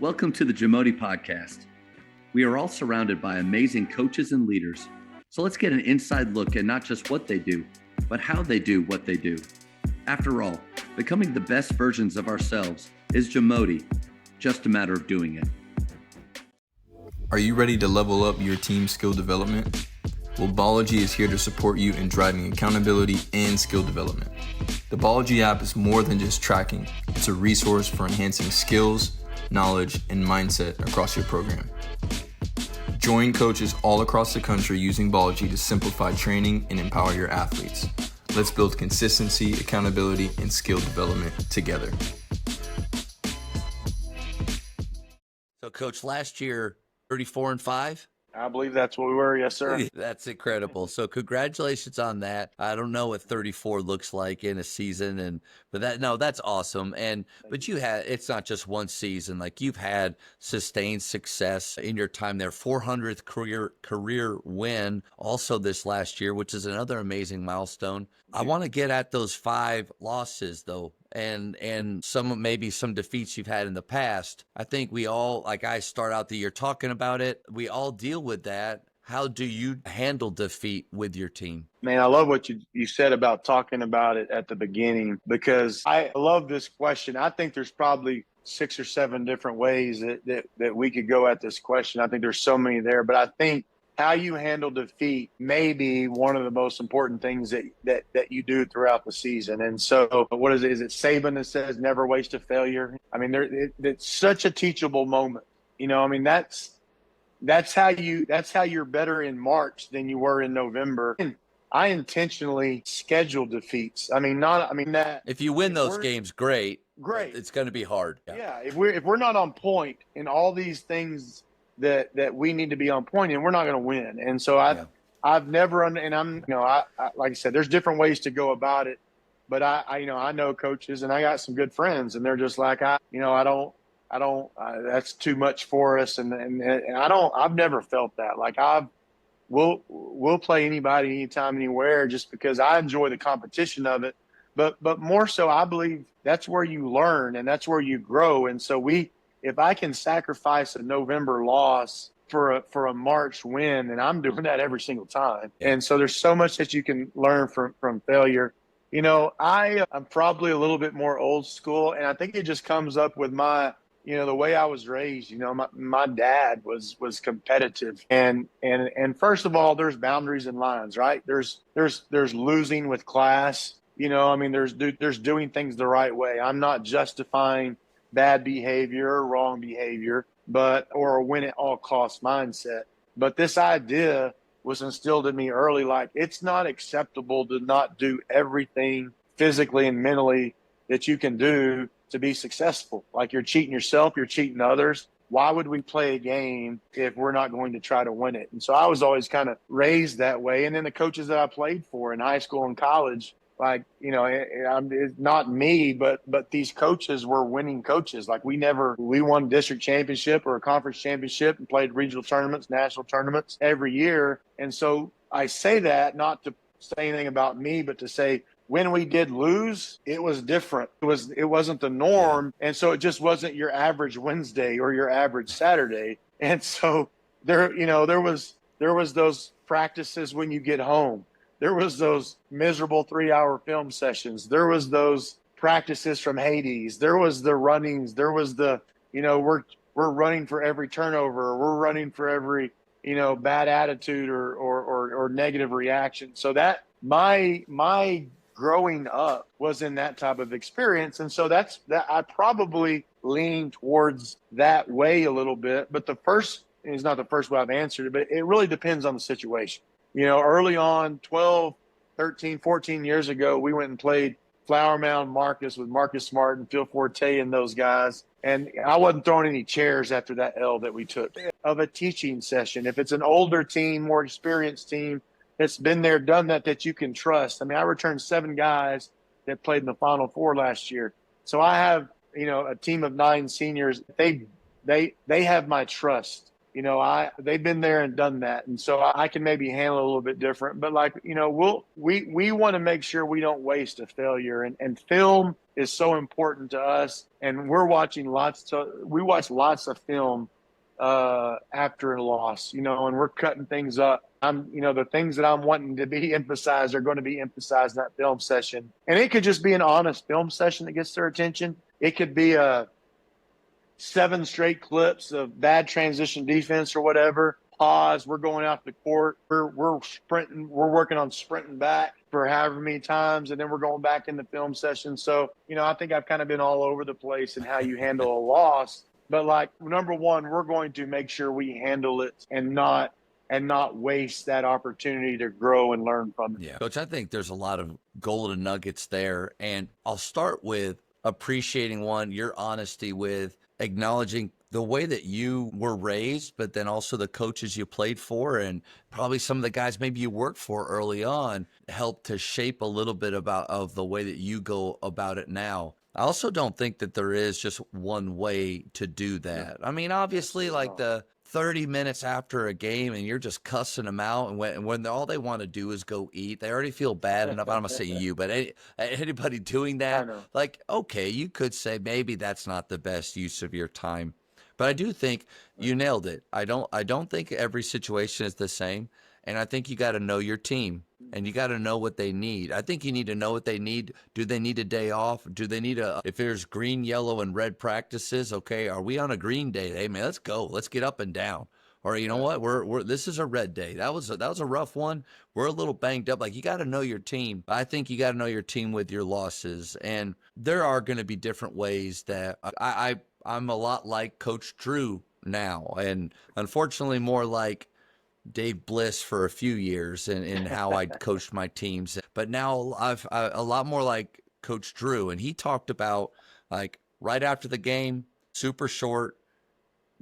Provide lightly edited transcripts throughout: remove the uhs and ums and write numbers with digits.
Welcome to the Jamodi Podcast. We are all surrounded by amazing coaches and leaders. So let's get an inside look at not just what they do, but how they do what they do. After all, becoming the best versions of ourselves is Jamodi, just a matter of doing it. Are you ready to level up your team skill development? Well, Bology is here to support you in driving accountability and skill development. The Bology app is more than just tracking. It's a resource for enhancing skills, knowledge, and mindset across your program. Join coaches all across the country using Bology to simplify training and empower your athletes. Let's build consistency, accountability, and skill development together. So, Coach, last year, 34-5? I believe that's what we were. Yes, sir. That's incredible. So congratulations on that. I don't know what 34 looks like in a season, but that's awesome. But it's not just one season. Like, you've had sustained success in your time there. 400th career win also this last year, which is another amazing milestone. I want to get at those 5 losses though, and maybe some defeats you've had in the past. I think we all, like, I start out the year talking about it. We all deal with that. How do you handle defeat with your team? Man, I love what you said about talking about it at the beginning, because I love this question. I think there's probably 6 or 7 different ways that we could go at this question. I think there's so many there, but I think how you handle defeat may be one of the most important things that you do throughout the season. And so what is it? Is it Saban that says never waste a failure? I mean, it's such a teachable moment. You know, I mean, that's how you're better in March than you were in November. And I intentionally schedule defeats. That if you win those games, great. It's going to be hard. Yeah. If we're not on point in all these things that we need to be on point, and we're not going to win. And so I've never, and I'm, like I said, there's different ways to go about it, but I know coaches, and I got some good friends, and they're just like, that's too much for us. And I've never felt that. Like, we'll play anybody, anytime, anywhere, just because I enjoy the competition of it. But more so, I believe that's where you learn and that's where you grow. And so if I can sacrifice a November loss for a March win, and I'm doing that every single time. And so there's so much that you can learn from failure. You know, I'm probably a little bit more old school, and I think it just comes up with the way I was raised. You know, my dad was competitive, and first of all, there's boundaries and lines, right? There's losing with class. You know, I mean, there's doing things the right way. I'm not justifying bad behavior or wrong behavior, or a win at all costs mindset. But this idea was instilled in me early, like, it's not acceptable to not do everything physically and mentally that you can do to be successful. Like, you're cheating yourself, you're cheating others. Why would we play a game if we're not going to try to win it? And so I was always kind of raised that way. And then the coaches that I played for in high school and college, like, it's not me, but these coaches were winning coaches. Like, we won district championship or a conference championship and played regional tournaments, national tournaments every year. And so I say that not to say anything about me, but to say, when we did lose, it was different. It wasn't the norm. And so it just wasn't your average Wednesday or your average Saturday. And so there was those practices when you get home. There was those miserable 3-hour film sessions. There was those practices from Hades. There was the runnings. There was the, we're running for every turnover. We're running for every, bad attitude or negative reaction. So that my growing up was in that type of experience. And so that I probably lean towards that way a little bit. But it's not the first way I've answered it, but it really depends on the situation. Early on, 12, 13, 14 years ago, we went and played Flower Mound Marcus with Marcus Smart and Phil Forte and those guys. And I wasn't throwing any chairs after that L that we took of a teaching session. If it's an older team, more experienced team that's been there, done that you can trust. I mean, I returned 7 guys that played in the Final Four last year. So I have, a team of 9 seniors. They have my trust. they've been there and done that, and so I can maybe handle it a little bit different. But like, we want to make sure we don't waste a failure, and film is so important to us. And we watch lots of film after a loss, and we're cutting things up. The things that I'm wanting to be emphasized are going to be emphasized in that film session. And it could just be an honest film session that gets their attention. It could be 7 straight clips of bad transition defense or whatever. Pause. We're going out the court. We're sprinting. We're working on sprinting back for however many times, and then we're going back in the film session. So, I think I've kind of been all over the place in how you handle a loss. But like, number one, we're going to make sure we handle it and not waste that opportunity to grow and learn from it. Yeah, Coach, I think there's a lot of golden nuggets there. And I'll start with appreciating your honesty with acknowledging the way that you were raised, but then also the coaches you played for and probably some of the guys maybe you worked for early on helped to shape a little bit of the way that you go about it now. I also don't think that there is just one way to do that. I mean, obviously, like the 30 minutes after a game and you're just cussing them out, and when all they want to do is go eat, they already feel bad enough. I'm going to say you, but anybody doing that, like, okay, you could say maybe that's not the best use of your time. But I do think you nailed it. I don't think every situation is the same. And I think you got to know your team and you got to know what they need. I think you need to know what they need. Do they need a day off? Do they need if there's green, yellow, and red practices, okay, are we on a green day? Hey, man, let's go. Let's get up and down. Or you know what? This is a red day. That was a rough one. We're a little banged up. Like, you got to know your team. I think you got to know your team with your losses. And there are going to be different ways that I'm a lot like Coach Drew now, and unfortunately more like Dave Bliss for a few years in how I coached my teams. But now I've a lot more like Coach Drew, and he talked about, like, right after the game, super short,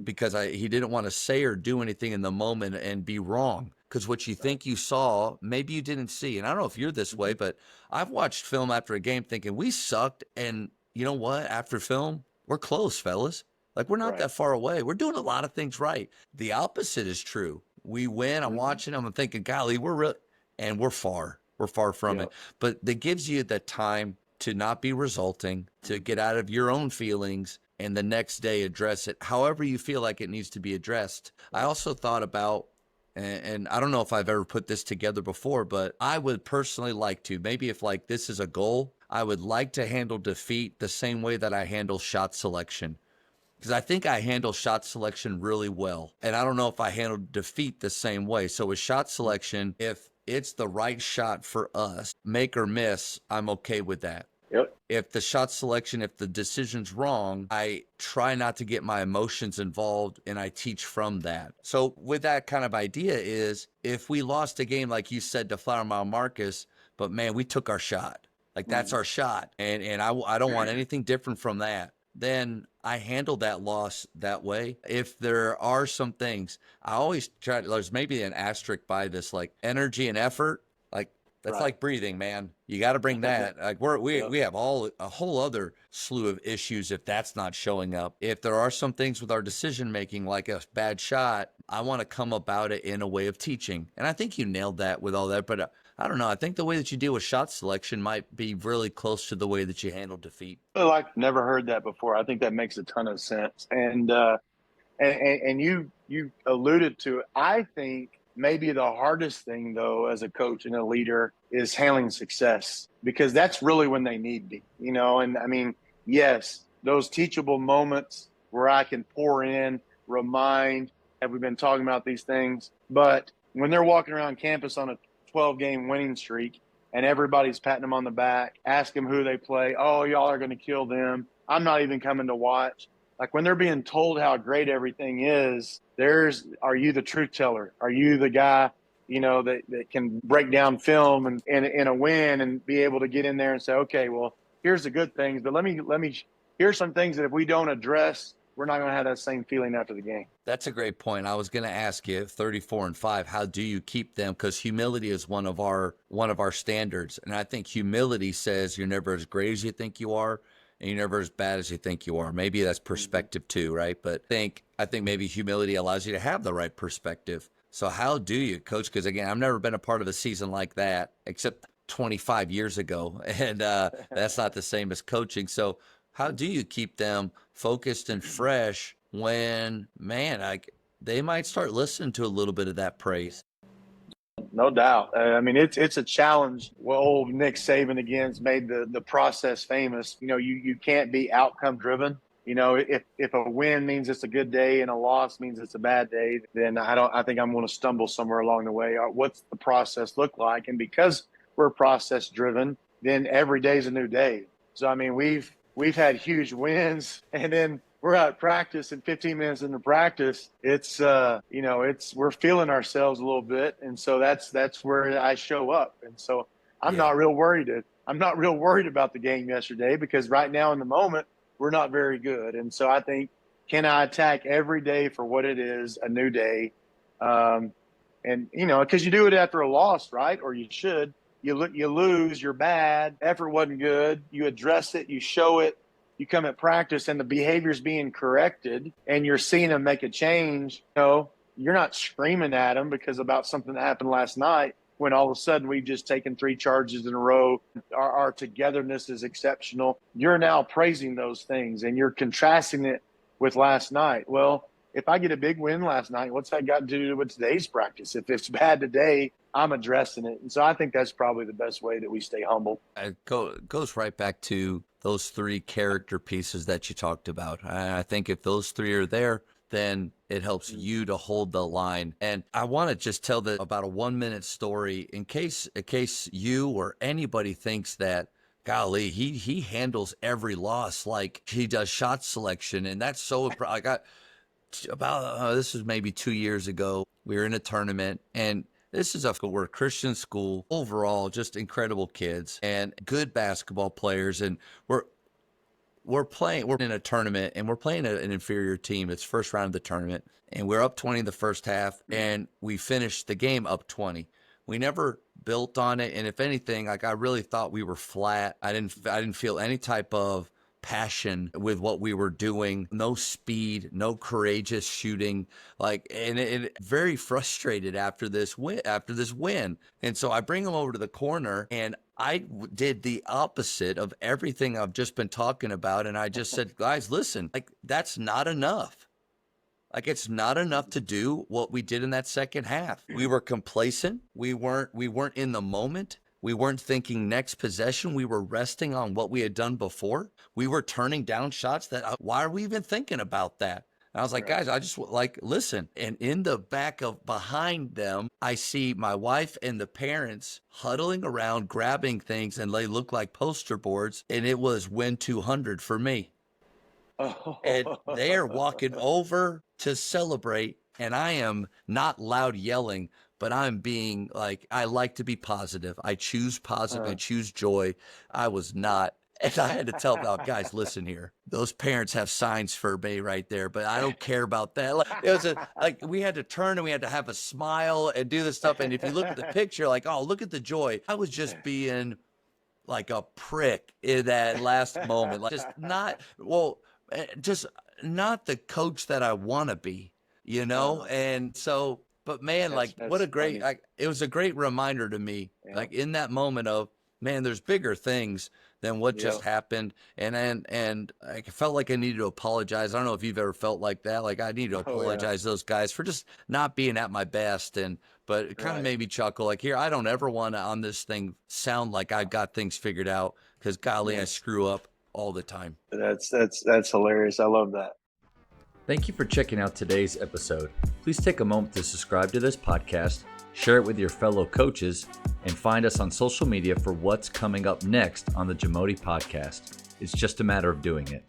because he didn't want to say or do anything in the moment and be wrong. Because what you think you saw, maybe you didn't see. And I don't know if you're this way, but I've watched film after a game thinking we sucked, and you know what? After film, we're close, fellas. Like, we're not that far away. We're doing a lot of things right. The opposite is true. We win. I'm watching them. I'm thinking, golly, and we're far. We're far from it. But that gives you the time to not be resulting, to get out of your own feelings, and the next day address it however you feel like it needs to be addressed. I also thought about, and I don't know if I've ever put this together before, but I would personally like to, maybe if like this is a goal, I would like to handle defeat the same way that I handle shot selection. Because I think I handle shot selection really well. And I don't know if I handle defeat the same way. So with shot selection, if it's the right shot for us, make or miss, I'm okay with that. Yep. If the shot selection, if the decision's wrong, I try not to get my emotions involved and I teach from that. So with that kind of idea is, if we lost a game, like you said, to Flower Mile Marcus, but man, we took our shot. Like, that's our shot. And I don't want anything different from that. Then I handle that loss that way. If there are some things, I always try, there's maybe an asterisk by this, like energy and effort, like that's like breathing, man. You got to bring that. Like we have a whole other slew of issues if that's not showing up. If there are some things with our decision making, like a bad shot, I want to come about it in a way of teaching. And I think you nailed that with all that, but I don't know. I think the way that you deal with shot selection might be really close to the way that you handle defeat. Well, I've never heard that before. I think that makes a ton of sense. And you alluded to it. I think maybe the hardest thing, though, as a coach and a leader is handling success, because that's really when they need me, And I mean, yes, those teachable moments where I can pour in, remind, have we been talking about these things? But when they're walking around campus on a 12-game winning streak and everybody's patting them on the back, ask them who they play. Oh, y'all are going to kill them. I'm not even coming to watch. Like, when they're being told how great everything is, are you the truth teller? Are you the guy, that can break down film and in a win and be able to get in there and say, okay, well, here's the good things, but let me here's some things that if we don't address, we're not going to have that same feeling after the game. That's a great point. I was going to ask you, 34-5, how do you keep them? Because humility is one of our standards. And I think humility says you're never as great as you think you are. and you're never as bad as you think you are. Maybe that's perspective too, right? But I think maybe humility allows you to have the right perspective. So how do you, Coach? Because again, I've never been a part of a season like that except 25 years ago, and that's not the same as coaching. So how do you keep them focused and fresh when, man, they might start listening to a little bit of that praise? No doubt. I mean, it's a challenge. Well, old Nick Saban again's made the process famous. You can't be outcome driven. If a win means it's a good day and a loss means it's a bad day, then I think I'm going to stumble somewhere along the way. What's the process look like? And because we're process driven, then every day is a new day. So I mean, we've had huge wins, and then we're at practice, and 15 minutes into practice, we're feeling ourselves a little bit, and so that's where I show up. And so I'm not real worried about the game yesterday, because right now in the moment we're not very good. And so I think, can I attack every day for what it is, a new day? And because you do it after a loss, right? Or you should. You lose, you're bad, effort wasn't good, you address it, you show it, you come at practice and the behavior's being corrected and you're seeing them make a change. You're not screaming at them about something that happened last night, when all of a sudden we've just taken 3 charges in a row. Our togetherness is exceptional. You're now praising those things and you're contrasting it with last night. Well, if I get a big win last night, what's that got to do with today's practice? If it's bad today, I'm addressing it. And so I think that's probably the best way that we stay humble. It goes right back to those 3 character pieces that you talked about. I think if those 3 are there, then it helps you to hold the line. And I want to just tell about a 1-minute story in case you or anybody thinks that, golly, he handles every loss like he does shot selection. And that's so, I got about, this was maybe 2 years ago. We were in a tournament, and we're a Christian school, overall, just incredible kids and good basketball players. And we're in a tournament, and we're playing an inferior team. It's first round of the tournament, and we're up 20 in the first half, and we finished the game up 20. We never built on it. And if anything, I really thought we were flat. I didn't feel any type of passion with what we were doing. No speed, no courageous shooting. And very frustrated after this win. And so I bring him over to the corner, and I did the opposite of everything I've just been talking about. And I just said, guys, listen, that's not enough. It's not enough to do what we did in that second half. We were complacent. We weren't in the moment. We weren't thinking next possession. We were resting on what we had done before. We were turning down shots why are we even thinking about that? And I was like, guys, I just listen. And in the behind them, I see my wife and the parents huddling around, grabbing things, and they look like poster boards. And it was win 200 for me. And they are walking over to celebrate. And I am not loud yelling, but I'm being I like to be positive. I choose positive. I choose joy. I was not. And I had to tell them, guys, listen here. Those parents have signs for me right there, but I don't care about that. It was we had to turn and we had to have a smile and do this stuff. And if you look at the picture, oh, look at the joy. I was just being like a prick in that last moment. Just not the coach that I want to be, And so, but man, what a great, it was a great reminder to me, in that moment of, man, there's bigger things than what just happened. And I felt like I needed to apologize. I don't know if you've ever felt like that. I need to apologize to those guys for just not being at my best. But it kind of made me chuckle. Here, I don't ever want to on this thing sound like I've got things figured out, because golly, I screw up all the time. That's hilarious. I love that. Thank you for checking out today's episode. Please take a moment to subscribe to this podcast, share it with your fellow coaches, and find us on social media for what's coming up next on the Jamodi Podcast. It's just a matter of doing it.